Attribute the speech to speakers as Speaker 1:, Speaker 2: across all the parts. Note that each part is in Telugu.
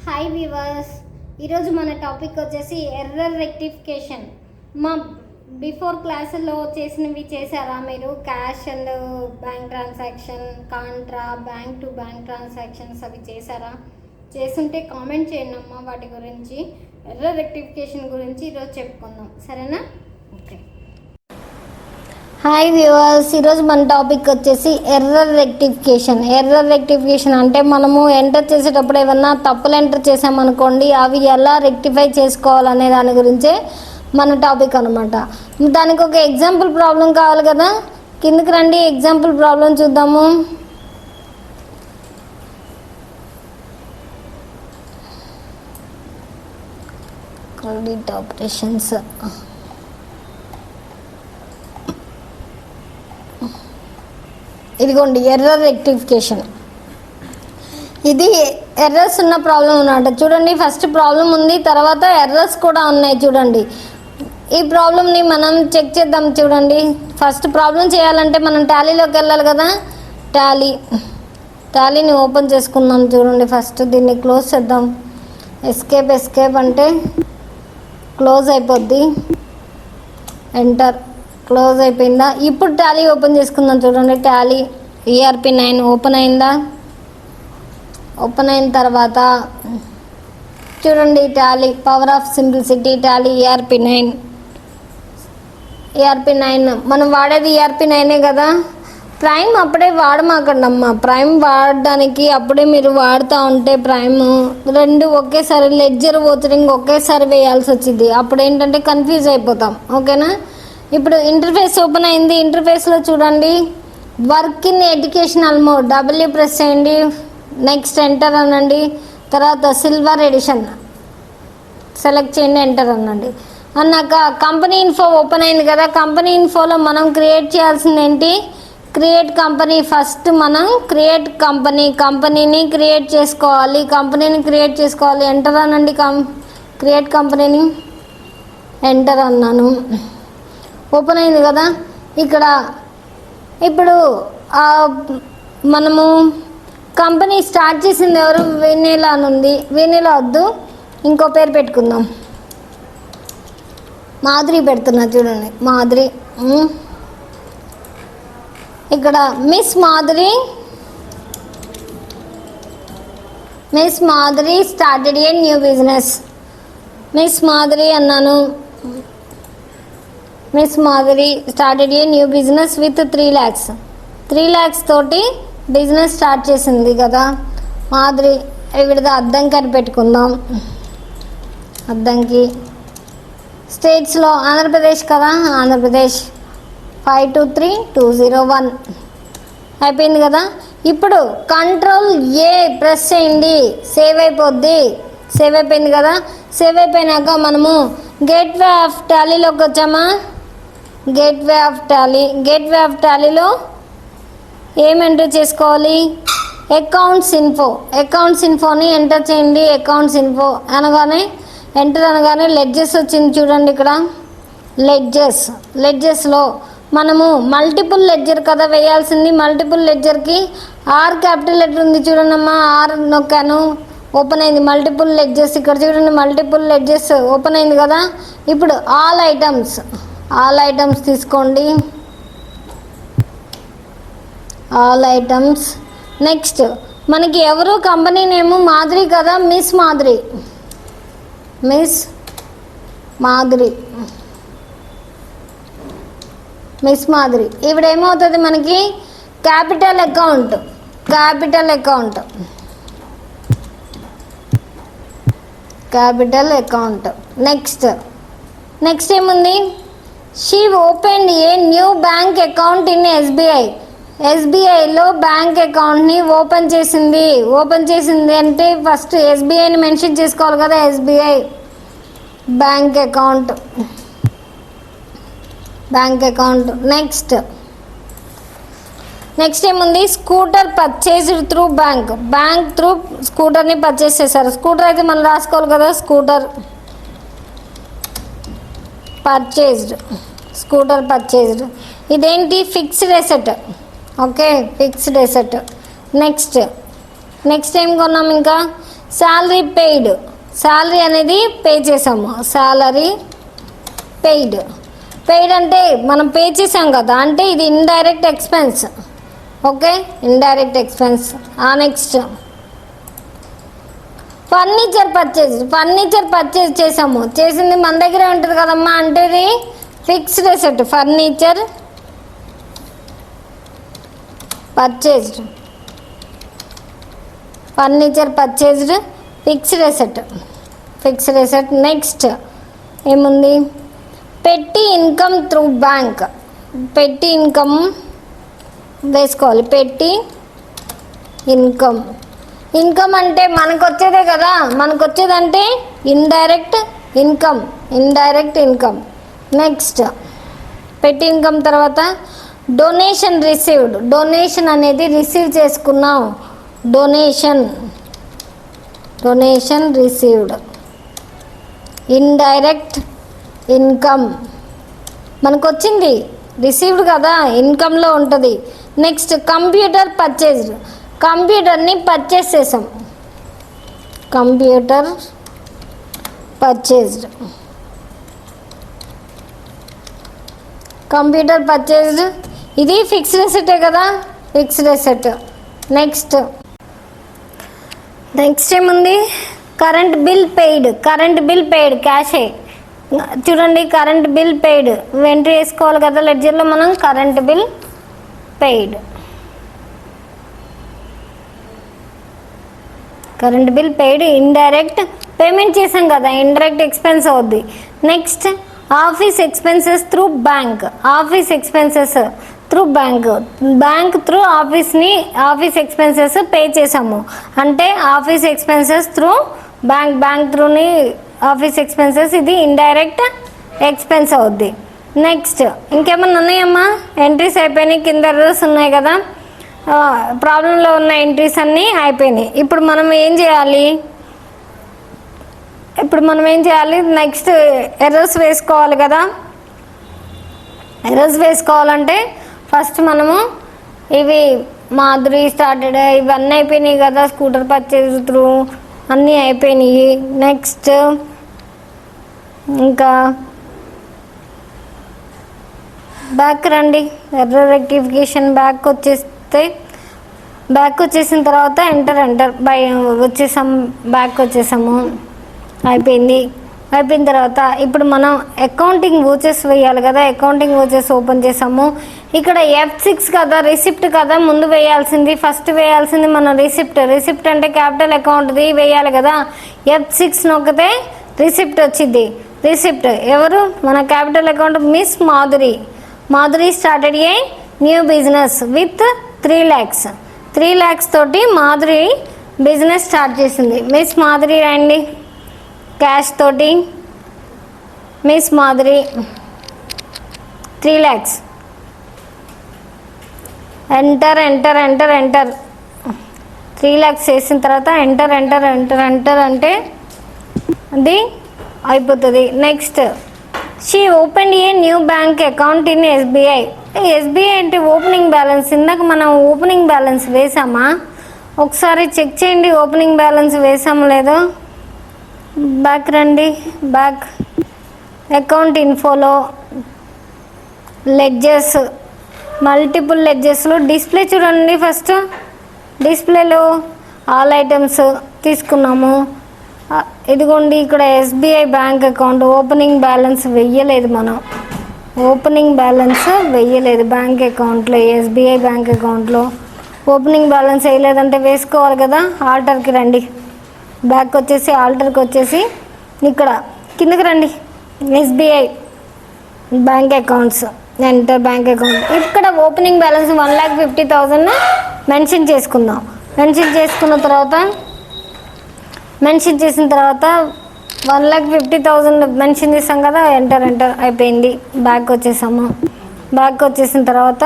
Speaker 1: హాయ్ వ్యూవర్స్, ఈరోజు మన టాపిక్ వచ్చేసి ఎర్రర్ రెక్టిఫికేషన్. మా బిఫోర్ క్లాసుల్లో చేసినవి చేశారా మీరు? Cash and bank transaction, Contra, bank to bank transactions అవి చేశారా? చేస్తుంటే కామెంట్ చేయండి అమ్మా. వాటి గురించి ఎర్రర్ రెక్టిఫికేషన్ గురించి ఈరోజు చెప్పుకుందాం, సరేనా? ఓకే. హాయ్ వ్యూవర్స్, ఈరోజు మన టాపిక్ వచ్చేసి ఎర్రర్ రెక్టిఫికేషన్. ఎర్రర్ రెక్టిఫికేషన్ అంటే మనము ఎంటర్ చేసేటప్పుడు ఏమన్నా తప్పులు ఎంటర్ చేసామనుకోండి, అవి ఎలా రెక్టిఫై చేసుకోవాలనే దాని గురించే మన టాపిక్ అనమాట. దానికి ఒక ఎగ్జాంపుల్ ప్రాబ్లం కావాలి కదా, కిందకి రండి, ఎగ్జాంపుల్ ప్రాబ్లం చూద్దాము. Credit operations. ఇదిగోండి ఎర్రర్ రెక్టిఫికేషన్. ఇది ఎర్రర్స్ ఉన్న ప్రాబ్లం అన్నమాట. చూడండి, ఫస్ట్ ప్రాబ్లం ఉంది, తర్వాత ఎర్రర్స్ కూడా ఉన్నాయి. చూడండి, ఈ ప్రాబ్లమ్ని మనం చెక్ చేద్దాం. చూడండి, ఫస్ట్ ప్రాబ్లం చేయాలంటే మనం టాలీలోకి వెళ్ళాలి కదా. టాలీని ఓపెన్ చేసుకుందాం. చూడండి, ఫస్ట్ దీన్ని క్లోజ్ చేద్దాం. ఎస్కేప్ అంటే క్లోజ్ అయిపోద్ది. ఎంటర్. క్లోజ్ అయిపోయిందా? ఇప్పుడు టాలీ ఓపెన్ చేసుకుందాం. చూడండి, టాలీ ERP 9 ఓపెన్ అయిందా? ఓపెన్ అయిన తర్వాత చూడండి, Tally power of simplicity, Tally ERP 9 మనం వాడేది ERP 9 కదా. ప్రైమ్ అప్పుడే వాడమాకండి అమ్మ. ప్రైమ్ వాడడానికి అప్పుడే మీరు వాడుతూ ఉంటే ప్రైమ్ రెండు ఒకేసారి లెడ్జర్ వోచరింగ్ ఒకేసారి వేయాల్సి వచ్చింది. అప్పుడు ఏంటంటే కన్ఫ్యూజ్ అయిపోతాం. ఓకేనా? ఇప్పుడు ఇంటర్ఫేస్ ఓపెన్ అయింది. ఇంటర్ఫేస్లో చూడండి, work in educational mode, W press చేయండి. నెక్స్ట్ ఎంటర్ అనండి. తర్వాత సిల్వర్ ఎడిషన్ సెలెక్ట్ చేయండి, ఎంటర్ అనండి. అన్నాక కంపెనీ ఇన్ఫో ఓపెన్ అయింది కదా. కంపెనీ ఇన్ఫోలో మనం క్రియేట్ చేయాల్సింది ఏంటి? Create company. ఫస్ట్ మనం క్రియేట్ కంపెనీని క్రియేట్ చేసుకోవాలి. ఎంటర్ అనండి. క్రియేట్ కంపెనీని ఎంటర్ అన్నాను. ఓపెన్ అయింది కదా. ఇక్కడ ఇప్పుడు మనము కంపెనీ స్టార్ట్ చేసింది ఎవరు? వెనీలా అని ఉంది. వెనీలా వద్దు, ఇంకో పేరు పెట్టుకుందాం. మాధురి పెడుతున్నా. చూడండి, మాధురి. ఇక్కడ Miss Madhuri started a new business. Miss Madhuri అన్నాను. Miss Madhuri started a new business with 3 lakhs. 3 lakhs తోటి బిజినెస్ స్టార్ట్ చేసింది కదా మాధురి. విడద అద్దంకి అని పెట్టుకుందాం. అద్దంకి. స్టేట్స్లో ఆంధ్రప్రదేశ్ కదా, ఆంధ్రప్రదేశ్. 523201 అయిపోయింది కదా. ఇప్పుడు Ctrl+A ప్రెస్ చేయండి, సేవ్ అయిపోద్ది. సేవ్ అయిపోయింది కదా. సేవ్ అయిపోయినాక మనము గేట్వే ఆఫ్ టాలీలోకి వచ్చామా. గేట్వే ఆఫ్ టాలీలో ఏం ఎంటర్ చేసుకోవాలి? అకౌంట్స్ ఇన్ఫోని ఎంటర్ చేయండి. అకౌంట్స్ ఇన్ఫో అనగానే ఎంటర్ అనగానే లెడ్జెస్ వచ్చింది. చూడండి, ఇక్కడ లెడ్జెస్లో మనము మల్టిపుల్ లెడ్జర్ కదా వేయాల్సింది. మల్టిపుల్ లెడ్జర్కి ఆర్ క్యాపిటల్ లెటర్ ఉంది. చూడండి అమ్మా, ఆర్ నొక్కాను, ఓపెన్ అయింది. మల్టిపుల్ లెడ్జెస్ ఇక్కడ చూడండి, మల్టిపుల్ లెడ్జెస్ ఓపెన్ అయింది కదా. ఇప్పుడు ఆల్ ఐటమ్స్ తీసుకోండి. All items. నెక్స్ట్ మనకి ఎవరు కంపెనీ నేము? మాధురి కదా. మిస్ మాధురి. ఇప్పుడు ఏమవుతుంది మనకి? Capital account. నెక్స్ట్ ఏముంది? She opened a new bank account in ఎస్బీఐలో బ్యాంక్ అకౌంట్ని ఓపెన్ చేసింది అంటే ఫస్ట్ ఎస్బీఐని మెన్షన్ చేసుకోవాలి కదా. SBI bank account. నెక్స్ట్ ఏముంది? Scooter purchased through bank through స్కూటర్ని పర్చేస్ చేశారు. స్కూటర్ అయితే మనం రాసుకోవాలి కదా. Scooter purchased. ఇదేంటి? Fixed asset. Okay, fixed asset. Next ఏం కొన్నాం? ఇంకా శాలరీ పెయిడ్, శాలరీ అనేది పే చేసాము, శాలరీ పెయిడ్. పెయిడ్ అంటే మనం పే చేసాం కదా, అంటే ఇది indirect expense. Okay, indirect expense. Next furniture purchase. Furniture purchase చేసాము, చేసింది మన దగ్గరే ఉంటుంది కదమ్మా, అంటే ఇది fixed asset. Furniture purchased, furniture purchased fixed asset, fixed asset. Next ఏముంది? Petty income through bank. Petty income వేసుకోవాలి. Petty income. ఇన్కమ్ అంటే మనకు వచ్చేదే కదా, మనకు వచ్చేదంటే indirect income, indirect income. Next petty income తర్వాత డొనేషన్ రిసీవ్డ్. డొనేషన్ అనేది రిసీవ్ చేసుకున్నాం, donation, donation received. Indirect income మనకు వచ్చింది, రిసీవ్డ్ కదా, ఇన్కంలో ఉంటుంది. Next computer purchased. కంప్యూటర్ని పర్చేస్ చేసాం, కంప్యూటర్ పర్చేజ్డ్, కంప్యూటర్ పర్చేజ్డ్. ఇది ఫిక్స్డ్ అసెటే కదా, ఫిక్స్డ్ అసెట్. నెక్స్ట్ ఏముంది? Current bill paid. Current bill paid క్యాషే. చూడండి, కరెంట్ బిల్ పెయిడ్ ఎంట్రీ వేసుకోవాలి కదా లెడ్జర్లో మనం. Current bill paid, current bill paid. Indirect payment చేసాం కదా, ఇండైరెక్ట్ ఎక్స్పెన్స్ అవుద్ది. Next office expenses through bank. Office expenses through bank. Bank through office expenses pay చేసాము, అంటే office expenses through bank, bank త్రూని ఆఫీస్ ఎక్స్పెన్సెస్. ఇది ఇండైరెక్ట్ ఎక్స్పెన్స్ అవుద్ది. నెక్స్ట్ ఇంకేమన్నా ఉన్నాయమ్మా? ఎంట్రీస్ అయిపోయినాయి, కింద ఎర్రర్స్ ఉన్నాయి కదా, ప్రాబ్లంలో ఉన్న ఎంట్రీస్ అన్నీ అయిపోయినాయి. ఇప్పుడు మనం ఏం చేయాలి? నెక్స్ట్ ఎర్రర్స్ వేసుకోవాలి కదా. ఎర్రర్స్ వేసుకోవాలంటే ఫస్ట్ మనము ఇవి మాధురి స్టార్టెడ్ ఇవన్నీ అయిపోయినాయి కదా, స్కూటర్ పర్చేజ్ త్రూ అన్నీ అయిపోయినాయి. నెక్స్ట్ ఇంకా బ్యాక్ రండి, ఎర్రర్ రెక్టిఫికేషన్. బ్యాక్ వచ్చేసిన తర్వాత ఎంటర్ బ్యాక్ వచ్చేసాము. అయిపోయిన తర్వాత ఇప్పుడు మనం అకౌంటింగ్ వోచెస్ వేయాలి కదా. అకౌంటింగ్ వోచెస్ ఓపెన్ చేసాము. ఇక్కడ F6 కదా, రిసిప్ట్ కదా ముందు వేయాల్సింది. ఫస్ట్ వేయాల్సింది మన రిసిప్ట్. రిసిప్ట్ అంటే క్యాపిటల్ అకౌంట్ది వేయాలి కదా. F6 నొక్కితే రిసిప్ట్ వచ్చింది. రిసిప్ట్ ఎవరు? మన capital account miss Madhuri. Madhuri started a new business with 3 lakhs. 3 lakhs తోటి మాధురి బిజినెస్ స్టార్ట్ చేసింది. మిస్ మాధురి రండి. క్యాష్ తోటి miss Madhuri 3 lakhs. Enter 3 lakhs చేసిన తర్వాత ఎంటర్ అంటే అది అయిపోతుంది. Next she open a new bank account in SBI. SBI అంటే ఓపెనింగ్ బ్యాలెన్స్. ఇందాక మనం ఓపెనింగ్ బ్యాలెన్స్ వేసామా? ఒకసారి చెక్ చేయండి, ఓపెనింగ్ బ్యాలెన్స్ వేసాము లేదో. బ్యాక్ రండి. బ్యాక్ అకౌంట్ ఇన్ఫోలో లెడ్జెస్, మల్టిపుల్ లెడ్జెస్లో డిస్ప్లే చూడండి. ఫస్ట్ డిస్ప్లేలో ఆల్ ఐటమ్స్ తీసుకున్నాము. ఇదిగోండి ఇక్కడ SBI bank account opening balance వెయ్యలేదు మనం. ఓపెనింగ్ బ్యాలెన్స్ వెయ్యలేదు బ్యాంక్ అకౌంట్లో. SBI బ్యాంక్ అకౌంట్లో ఓపెనింగ్ బ్యాలెన్స్ వేయలేదంటే వేసుకోవాలి కదా. ఆల్టర్కి రండి. బ్యాక్ వచ్చేసి ఆల్టర్కి వచ్చేసి ఇక్కడ కిందకి రండి. SBI bank accounts, enter bank account. ఇక్కడ ఓపెనింగ్ బ్యాలెన్స్ 1,50,000 మెన్షన్ చేసుకుందాం. మెన్షన్ చేసిన తర్వాత 1,50,000 మెన్షన్ చేసాం కదా. ఎంటర్ అయిపోయింది. బ్యాక్ వచ్చేసాము. బ్యాక్ వచ్చేసిన తర్వాత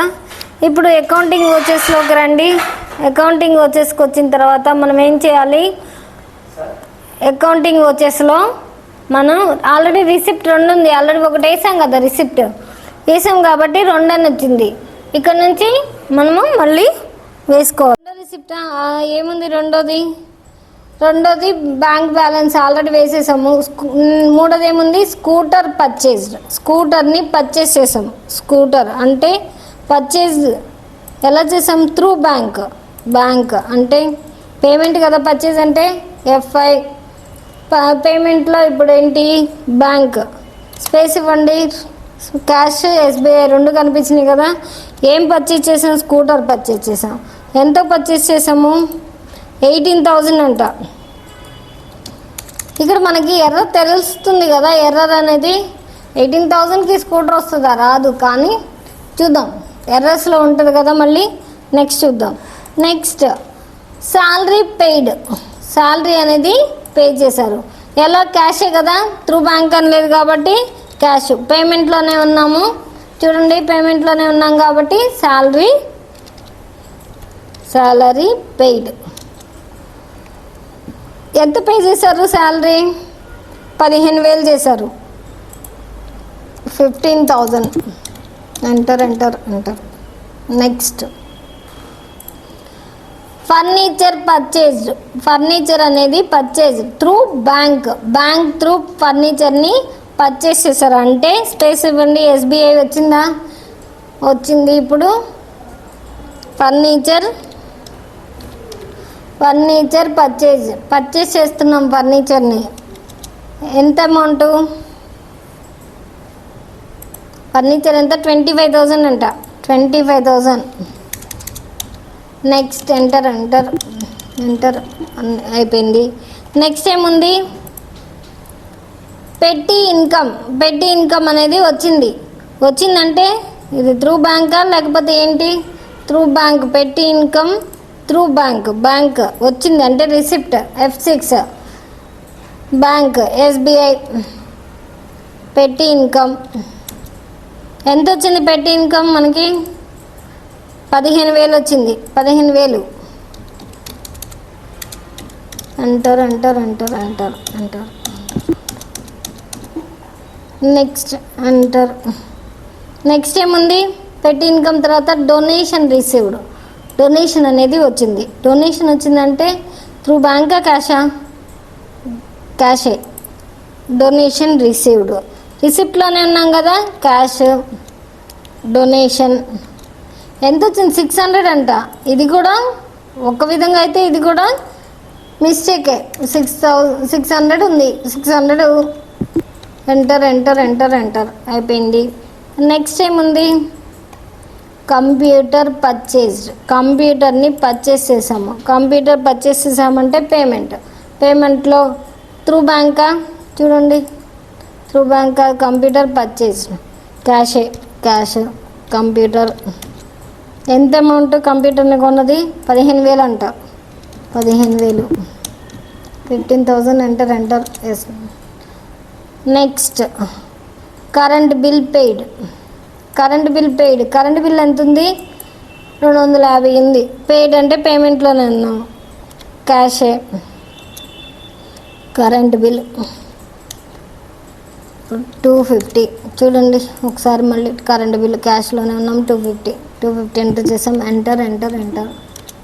Speaker 1: ఇప్పుడు అకౌంటింగ్ వచ్చేస్లోకి రండి. అకౌంటింగ్ వచ్చేసుకు వచ్చిన తర్వాత మనం ఏం చేయాలి? అకౌంటింగ్ వచ్చేస్లో మనం ఆల్రెడీ రిసిప్ట్ 2 ఉంది. ఆల్రెడీ ఒకటి వేసాం కదా, రిసిప్ట్ వేసాం కాబట్టి 2 అని వచ్చింది. ఇక్కడ నుంచి మనము మళ్ళీ వేసుకోవాలి. రిసిప్ట్ ఏముంది? రెండోది రెండోది బ్యాంక్ బ్యాలెన్స్ ఆల్రెడీ వేసేసాము. మూడోది ఏముంది, స్కూటర్ పర్చేజ్డ్. స్కూటర్ని పర్చేస్ చేసాము. స్కూటర్ అంటే పర్చేజ్ ఎలా చేసాం, త్రూ బ్యాంక్ అంటే పేమెంట్ కదా, పర్చేజ్ అంటే ఎఫ్ఐ. పేమెంట్లో ఇప్పుడు ఏంటి, బ్యాంక్. స్పేస్ ఇవ్వండి, క్యాష్ ఎస్బీఐ రెండు కనిపించినాయి కదా. ఏం పర్చేజ్ చేసాం, స్కూటర్ పర్చేజ్ చేసాం. ఎంతో పర్చేజ్ చేసాము, 18,000 అంట. ఇక్కడ మనకి ఎర్రర్ తెలుస్తుంది కదా, ఎర్రర్ అనేది 18,000కి స్కూటర్ వస్తుందా, రాదు. కానీ చూద్దాం, ఎర్రర్స్లో ఉంటుంది కదా. మళ్ళీ నెక్స్ట్ చూద్దాం. Next salary paid. శాలరీ అనేది పే చేశారు. ఎలా, క్యాషే కదా, త్రూ బ్యాంక్ అని లేదు కాబట్టి క్యాష్. పేమెంట్లోనే ఉన్నాము చూడండి, పేమెంట్లోనే ఉన్నాం కాబట్టి శాలరీ పెయిడ్. ఎంత పే చేశారు, శాలరీ 15,000 చేశారు. 15,000 enter. Next furniture purchased. Furniture అనేది పర్చేజ్ త్రూ బ్యాంక్ త్రూ ఫర్నిచర్ని పర్చేస్ చేశారు. అంటే స్పేస్ ఇవ్వండి, ఎస్బీఐ వచ్చిందా, వచ్చింది. ఇప్పుడు ఫర్నిచర్ పర్చేజ్ చేస్తున్నాం. ఫర్నిచర్ని ఎంత అమౌంట్, ఫర్నిచర్ ఎంత, 25,000 అంట. 25,000. నెక్స్ట్ ఎంటర్ అయిపోయింది. నెక్స్ట్ ఏముంది, పెట్టి ఇన్కమ్ అనేది వచ్చిందంటే ఇది త్రూ బ్యాంకా లేకపోతే ఏంటి, through bank. Petty income through bank వచ్చింది అంటే రిసిప్ట్ F6. Bank SBI. పెట్టి ఇన్కమ్ ఎంత వచ్చింది, పెట్టి ఇన్కమ్ మనకి 15,000 వచ్చింది. 15,000 ఎంటర్. Next enter. నెక్స్ట్ ఏముంది, పెట్టి ఇన్కమ్ తర్వాత డొనేషన్ రిసీవ్డ్. డొనేషన్ అనేది వచ్చింది. డొనేషన్ వచ్చిందంటే త్రూ బ్యాంకా క్యాషా, క్యాషే. Donation received. రిసిప్ట్లోనే ఉన్నాం కదా, క్యాష్. డొనేషన్ ఎంత వచ్చింది, 600 అంట. ఇది కూడా ఒక విధంగా అయితే ఇది కూడా మిస్టేకే. 600 ఉంది. 600 ఎంటర్ అయిపోయింది. నెక్స్ట్ ఏముంది, కంప్యూటర్ పర్చేజ్డ్. కంప్యూటర్ని పర్చేస్ చేసాము. కంప్యూటర్ పర్చేస్ చేసామంటే పేమెంట్లో త్రూ బ్యాంకా, చూడండి త్రూ బ్యాంకా. Computer purchased cash. కంప్యూటర్ ఎంత అమౌంట్, కంప్యూటర్ని కొన్నది 15,000 అంట. 15,000. 15,000 enter. Yes. Next current bill paid. Current bill ఎంత ఉంది, 250 ఉంది. పెయిడ్ అంటే పేమెంట్లోనే ఉన్నాం, క్యాషే. Current bill 250. చూడండి ఒకసారి మళ్ళీ, కరెంట్ బిల్ క్యాష్లోనే ఉన్నాం. 250 ఎంటర్ చేసాం.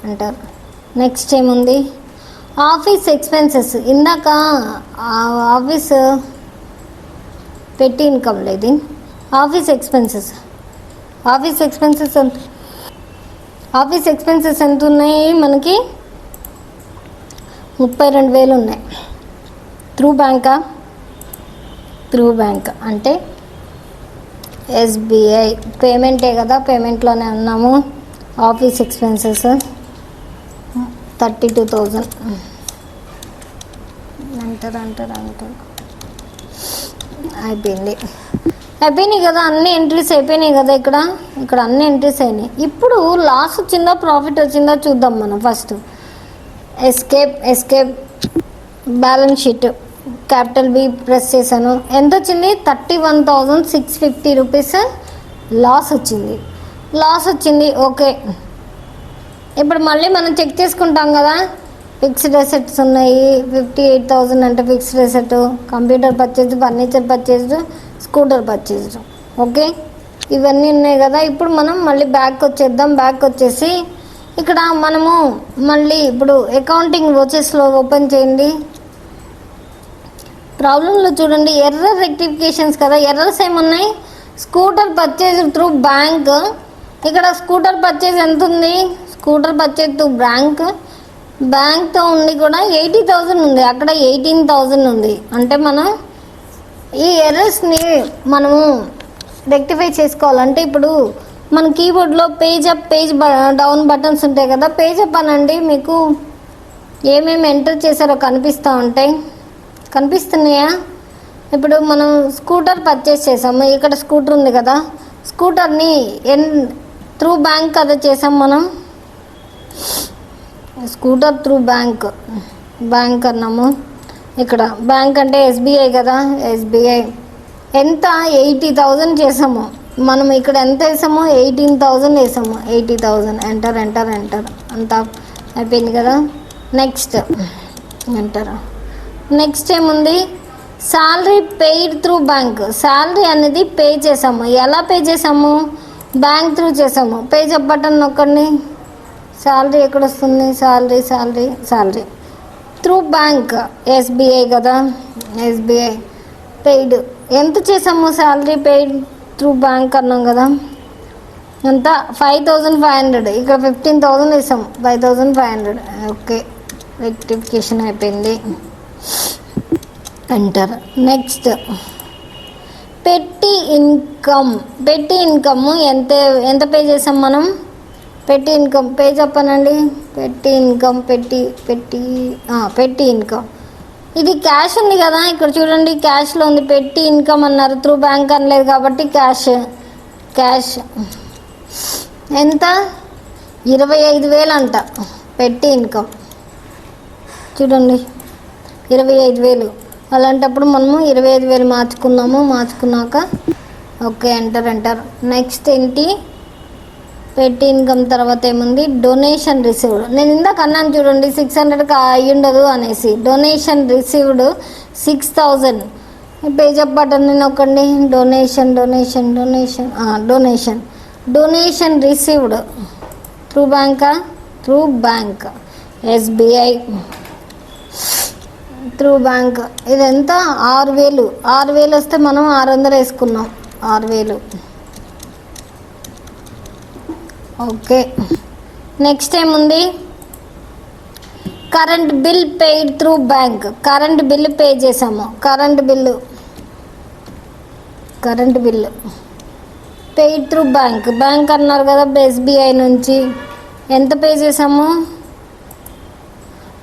Speaker 1: ఎంటర్. నెక్స్ట్ ఏముంది, ఆఫీస్ ఎక్స్పెన్సెస్. ఇందాక ఆఫీస్ పెట్టి ఇన్కమ్ లేదు. ఆఫీస్ ఎక్స్పెన్సెస్ ఎంత ఉన్నాయి మనకి, 32,000 ఉన్నాయి. త్రూ బ్యాంక్ అంటే ఎస్బీఐ. పేమెంటే కదా, పేమెంట్లోనే ఉన్నాము. Office expenses 32,000 enter. అయిపోయినాయి కదా, అన్ని ఎంట్రీస్ అయిపోయినాయి కదా. ఇక్కడ అన్ని ఎంట్రీస్ అయినాయి. ఇప్పుడు లాస్ వచ్చిందా, ప్రాఫిట్ వచ్చిందా చూద్దాం మనం. First escape balance sheet. Capital B press చేశాను. ఎంత వచ్చింది, 31,650 రూపీస్ లాస్ వచ్చింది. ఓకే, ఇప్పుడు మళ్ళీ మనం చెక్ చేసుకుంటాం కదా. ఫిక్స్డ్ అసెట్స్ ఉన్నాయి 58,000 అంటే fixed asset. Computer purchased, furniture purchased, scooter purchased. Okay, ఇవన్నీ ఉన్నాయి కదా. ఇప్పుడు మనం మళ్ళీ బ్యాక్ వచ్చేద్దాం. బ్యాక్ వచ్చేసి ఇక్కడ మనము మళ్ళీ ఇప్పుడు అకౌంటింగ్ వచ్చేస్లో ఓపెన్ చేయండి. ప్రాబ్లంలో చూడండి ఎర్రర్ రెక్టిఫికేషన్స్ కదా, ఎర్రర్స్ ఏమున్నాయి. స్కూటర్ పర్చేజ్ త్రూ బ్యాంక్, ఇక్కడ స్కూటర్ పర్చేజ్ ఎంత ఉంది, స్కూటర్ పర్చేజ్ త్రూ బ్యాంక్తో ఉంది కూడా 80,000 ఉంది, అక్కడ 18,000 ఉంది. అంటే మనం ఈ ఎర్రర్స్ని మనము రెక్టిఫై చేసుకోవాలంటే ఇప్పుడు మన కీబోర్డ్లో page up page down buttons ఉంటాయి కదా, పేజ్ అప్ అనండి, మీకు ఏమేమి ఎంటర్ చేశారో కనిపిస్తూ ఉంటాయి. కనిపిస్తున్నాయా? ఇప్పుడు మనం స్కూటర్ పర్చేస్ చేసాము, ఇక్కడ స్కూటర్ ఉంది కదా, స్కూటర్ని త్రూ బ్యాంక్ కదా చేసాం మనం, స్కూటర్ త్రూ బ్యాంక్ అన్నాము. ఇక్కడ బ్యాంక్ అంటే ఎస్బీఐ కదా, ఎస్బీఐ ఎంత 80,000 చేసాము మనం, ఇక్కడ ఎంత వేసాము 18,000 వేసాము, 80,000 ఎంటర్ అంతా అయిపోయింది కదా. నెక్స్ట్ ఏముంది, salary paid through bank, salary అనేది పే చేసాము, ఎలా పే చేసాము, బ్యాంక్ త్రూ చేసాము. పేజ్ అప్ బటన్ నొక్కండి, శాలరీ ఎక్కడ వస్తుంది, శాలరీ త్రూ బ్యాంక్ ఎస్బీఐ కదా, ఎస్బీఐ పెయిడ్ ఎంత చేసాము, శాలరీ పెయిడ్ త్రూ బ్యాంక్ అన్నాం కదా, అంతా 5,500, ఇక్కడ 15,000 వేసాము, 5,500. ఓకే, రెక్టిఫికేషన్ అయిపోయింది, ఎంటర్. నెక్స్ట్ పెట్టి ఇన్కమ్ ఎంత పే చేసాం మనం, పెట్టి ఇన్కమ్ పేజ్ చెప్పనండి, పెట్టి ఇన్కమ్ ఇది క్యాష్ ఉంది కదా, ఇక్కడ చూడండి క్యాష్లో ఉంది, పెట్టి ఇన్కమ్ అన్నారు, త్రూ బ్యాంక్ అనలేదు కాబట్టి క్యాష్ ఎంత 25,000 అంట, పెట్టి ఇన్కమ్ చూడండి 25,000. అలాంటప్పుడు మనము 25,000 మార్చుకున్నాక ఓకే ఎంటర్. నెక్స్ట్ ఏంటి, పెట్టి ఇన్కమ్ తర్వాత ఏముంది, డొనేషన్ రిసీవ్డ్. నేను ఇందాక అన్నాను చూడండి 600 అయ్యి ఉండదు అనేసి, donation received 6,000. Page up button నొక్కండి, donation received through bank SBI through bank. ఇదెంత 6,000 వస్తే మనం 600 వేసుకున్నాం, 6,000. ఓకే, నెక్స్ట్ ఏముంది, current bill paid through bank, current bill pay చేసాము, current bill paid through bank అన్నారు కదా, ఎస్బీఐ నుంచి ఎంత పే చేసాము,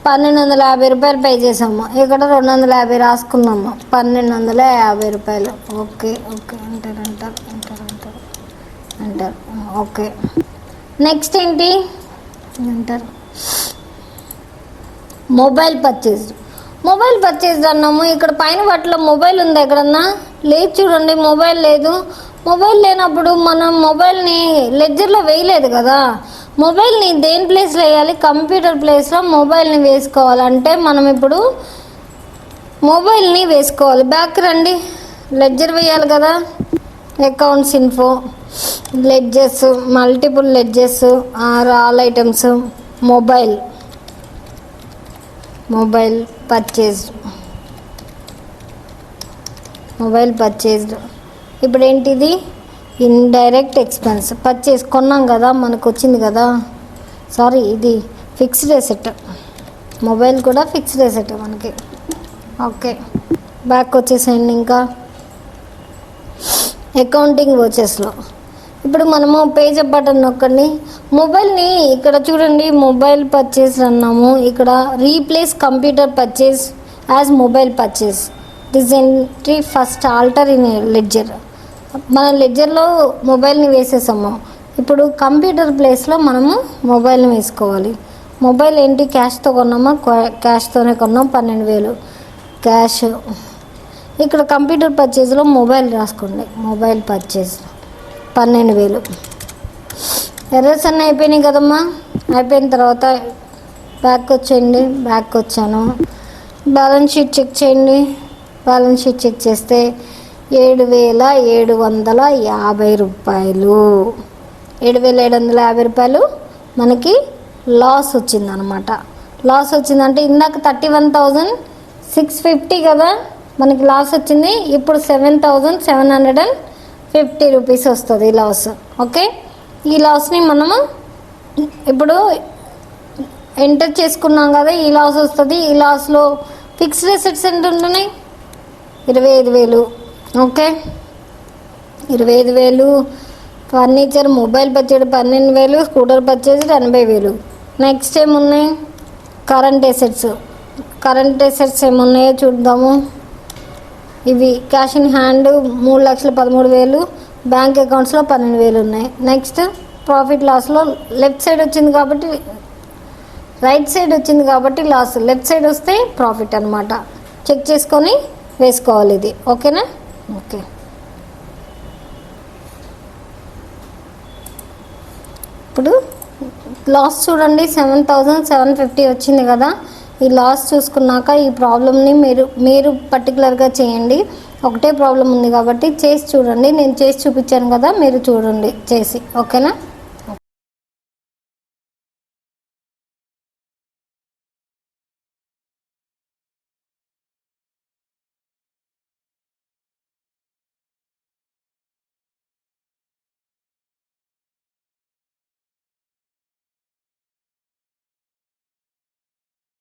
Speaker 1: 1,250 రూపాయలు పే చేసాము, ఇక్కడ 250 రాసుకున్నాము, 1,250 రూపాయలు. Okay enter. ఓకే, నెక్స్ట్ ఏంటి, ఎంటర్. మొబైల్ పర్చేజ్ అన్నాము, ఇక్కడ పైన వాటిలో మొబైల్ ఉంది ఎక్కడన్నా, లేదు చూడండి, మొబైల్ లేదు. మొబైల్ లేనప్పుడు మనం మొబైల్ని లెడ్జర్లో వేయలేదు కదా, మొబైల్ని దేని ప్లేస్లో వేయాలి, కంప్యూటర్ ప్లేస్లో మొబైల్ని వేసుకోవాలంటే మనం ఇప్పుడు మొబైల్ని వేసుకోవాలి. బ్యాక్ రండి, లెడ్జర్ వేయాలి కదా, accounts info, ledgers, multiple ledgers are all items, mobile purchased. ఇప్పుడు ఏంటిది, ఇండైరెక్ట్ ఎక్స్పెన్స్, పర్చేజ్ కొన్నాం కదా, మనకు వచ్చింది కదా, ఇది ఫిక్స్డ్ అసెట్, మొబైల్ కూడా ఫిక్స్డ్ అసెట్ మనకి. ఓకే, బ్యాక్ వచ్చేసేయండి. ఇంకా అకౌంటింగ్ వచ్చేస్లో ఇప్పుడు మనము పేజ్ అప్ బటన్ నొక్కండి, మొబైల్ని ఇక్కడ చూడండి, మొబైల్ పర్చేజ్ అన్నాము, ఇక్కడ replace computer purchase as mobile purchase, this entry first alter in ledger. మన లెడ్జర్లో మొబైల్ని వేసేసాము, ఇప్పుడు కంప్యూటర్ ప్లేస్లో మనము మొబైల్ని వేసుకోవాలి. మొబైల్ ఏంటి, క్యాష్తో కొన్నామా, క్యాష్తోనే కొన్నాం, 12,000 క్యాష్. ఇక్కడ కంప్యూటర్ పర్చేజ్లో మొబైల్ రాసుకోండి, మొబైల్ పర్చేజ్ 12,000. ఎర్రర్స్ అన్నీ అయిపోయినాయి కదమ్మా, అయిపోయిన తర్వాత బ్యాక్ వచ్చాను, బ్యాలెన్స్ షీట్ చెక్ చేయండి. బ్యాలెన్స్ షీట్ చెక్ చేస్తే 7,750 రూపాయలు, 7,750 రూపాయలు మనకి లాస్ వచ్చిందనమాట. లాస్ వచ్చిందంటే ఇందాక 31,650 కదా మనకి లాస్ వచ్చింది, ఇప్పుడు 7,750 రూపీస్ వస్తుంది లాస్. ఓకే, ఈ లాస్ని మనము ఇప్పుడు ఎంటర్ చేసుకున్నాం కదా, ఈ లాస్ వస్తుంది. ఈ లాస్లో ఫిక్స్డ్ అసెట్స్ ఎంత ఉంటున్నాయి? 25,000. Okay, 25,000. Furniture mobile purchase 12,000, scooter purchase 80,000. Next ఏమున్నాయి? Current assets. కరెంట్ అసెట్స్ ఏమున్నాయో చూద్దాము. ఇవి క్యాష్ ఇన్ హ్యాండ్ 3,13,000, బ్యాంక్ అకౌంట్స్లో 12,000 ఉన్నాయి. నెక్స్ట్ ప్రాఫిట్ లాస్లో లెఫ్ట్ సైడ్ వచ్చింది కాబట్టి, రైట్ సైడ్ వచ్చింది కాబట్టి లాస్, లెఫ్ట్ సైడ్ వస్తే ప్రాఫిట్ అనమాట. చెక్ చేసుకొని వేసుకోవాలి ఇది. ఓకేనా? ఓకే, ఇప్పుడు లాస్ చూడండి 7,750 వచ్చింది కదా. ఈ లాస్ చూసుకున్నాక ఈ ప్రాబ్లమ్ని మీరు పర్టికులర్గా చేయండి. ఒకటే ప్రాబ్లం ఉంది కాబట్టి చేసి చూడండి. నేను చేసి చూపించాను కదా, మీరు చూడండి చేసి. ఓకేనా?